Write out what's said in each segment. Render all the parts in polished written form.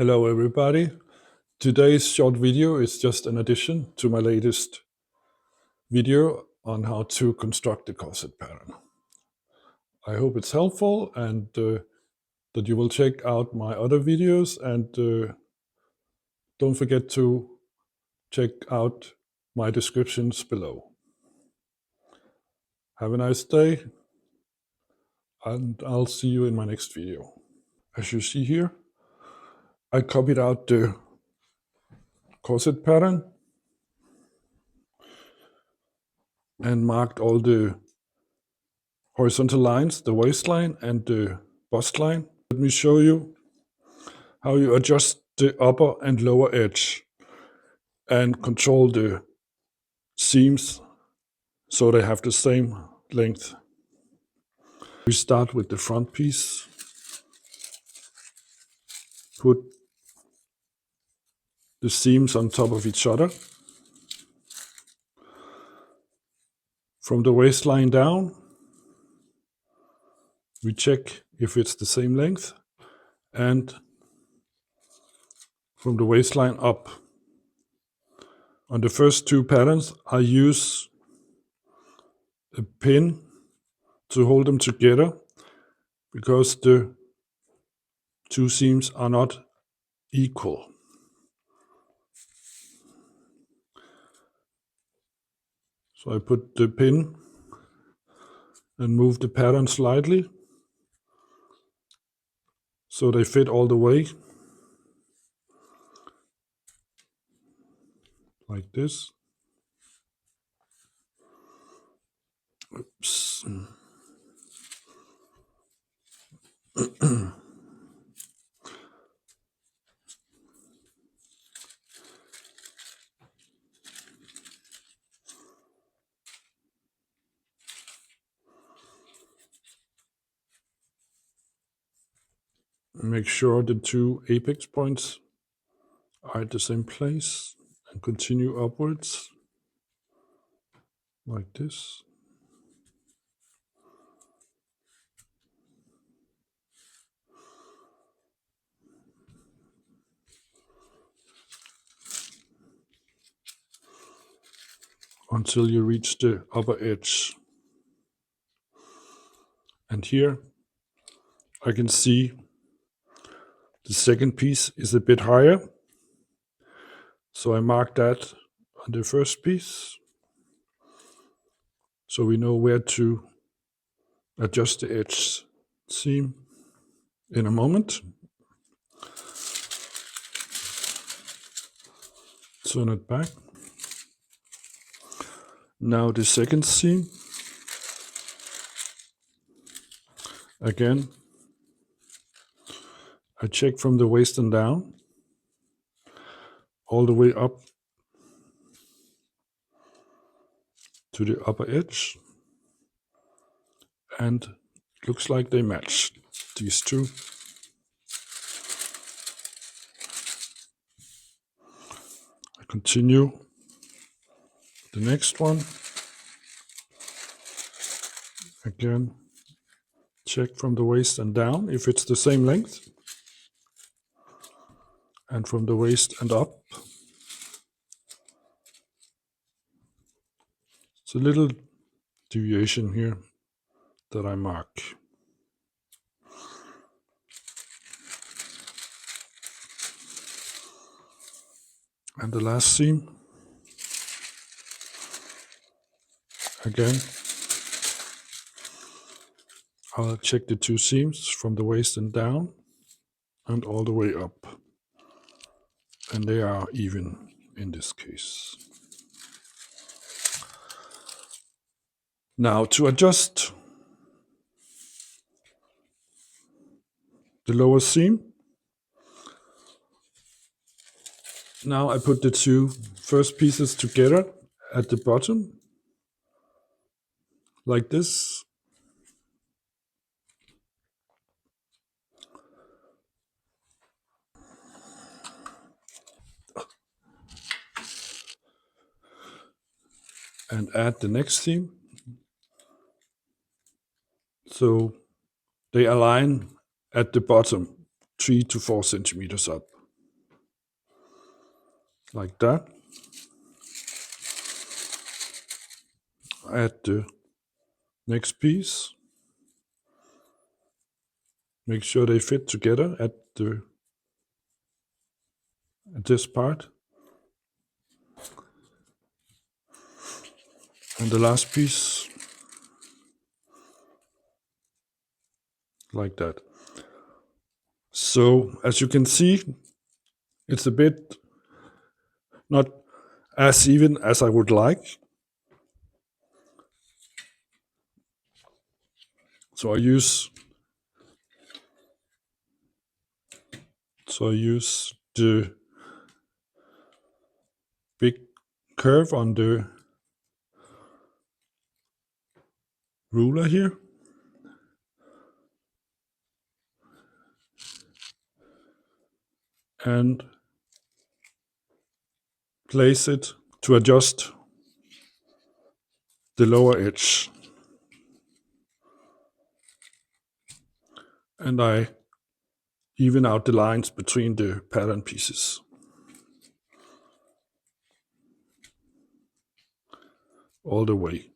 Hello everybody. Today's short video is just an addition to my latest video on how to construct the corset pattern. I hope it's helpful and that you will check out my other videos, and don't forget to check out my descriptions below. Have a nice day, and I'll see you in my next video. As you see here, I copied out the corset pattern and marked all the horizontal lines, the waistline and the bust line. Let me show you how you adjust the upper and lower edge and control the seams so they have the same length. We start with the front piece. Put the seams on top of each other. From the waistline down, we check if it's the same length, and from the waistline up. On the first two patterns, I use a pin to hold them together because the two seams are not equal. So I put the pin and move the pattern slightly so they fit all the way, like this. Oops. Make sure the two apex points are at the same place and continue upwards like this. Until you reach the upper edge. And here I can see the second piece is a bit higher. So I mark that on the first piece, so we know where to adjust the edge seam in a moment. Turn it back. Now the second seam. Again, I check from the waist and down, all the way up to the upper edge, and it looks like they match, these two. I continue the next one. Again, check from the waist and down if it's the same length, and from the waist and up. It's a little deviation here that I mark. And the last seam, again, I'll check the two seams from the waist and down and all the way up. And they are even in this case. Now to adjust the lower seam, now I put the two first pieces together at the bottom, like this. And add the next seam. So they align at the bottom 3 to 4 centimeters up. like that. Add the next piece. Make sure they fit together at this part. And the last piece, like that. So as you can see, it's a bit not as even as I would like. So I use the big curve on the ruler here. And place it to adjust the lower edge. And I even out the lines between the pattern pieces. All the way.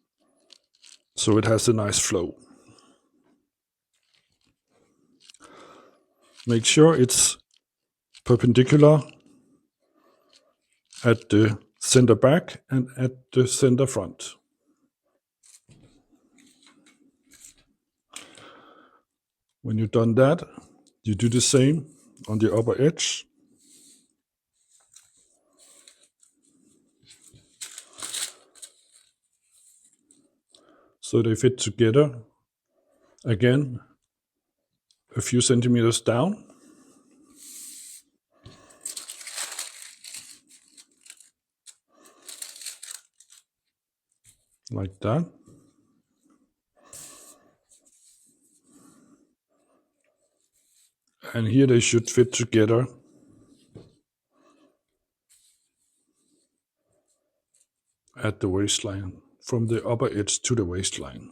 So it has a nice flow. Make sure it's perpendicular at the center back and at the center front. When you've done that, you do the same on the upper edge. So they fit together. Again, a few centimeters down. Like that. And here they should fit together at the waistline, from the upper edge to the waistline.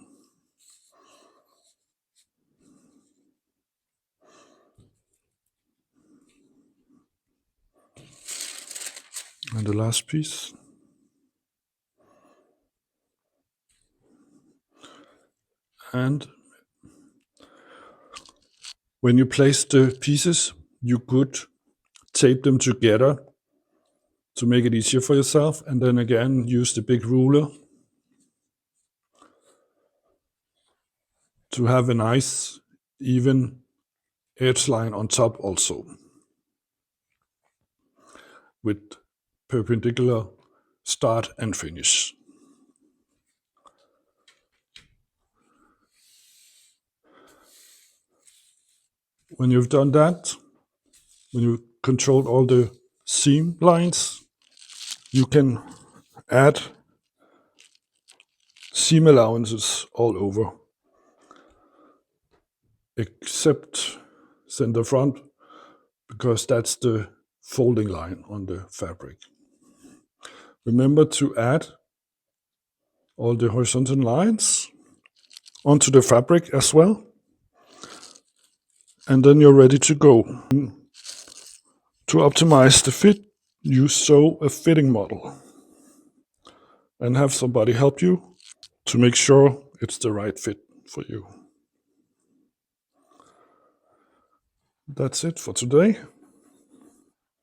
And the last piece. And when you place the pieces, you could tape them together to make it easier for yourself, and then again use the big ruler to have a nice even edge line on top also, with perpendicular start and finish. When you've done that, when you control all the seam lines, you can add seam allowances all over, except center front, because that's the folding line on the fabric. Remember to add all the horizontal lines onto the fabric as well, and then you're ready to go. To optimize the fit, you sew a fitting model and have somebody help you to make sure it's the right fit for you. That's it for today.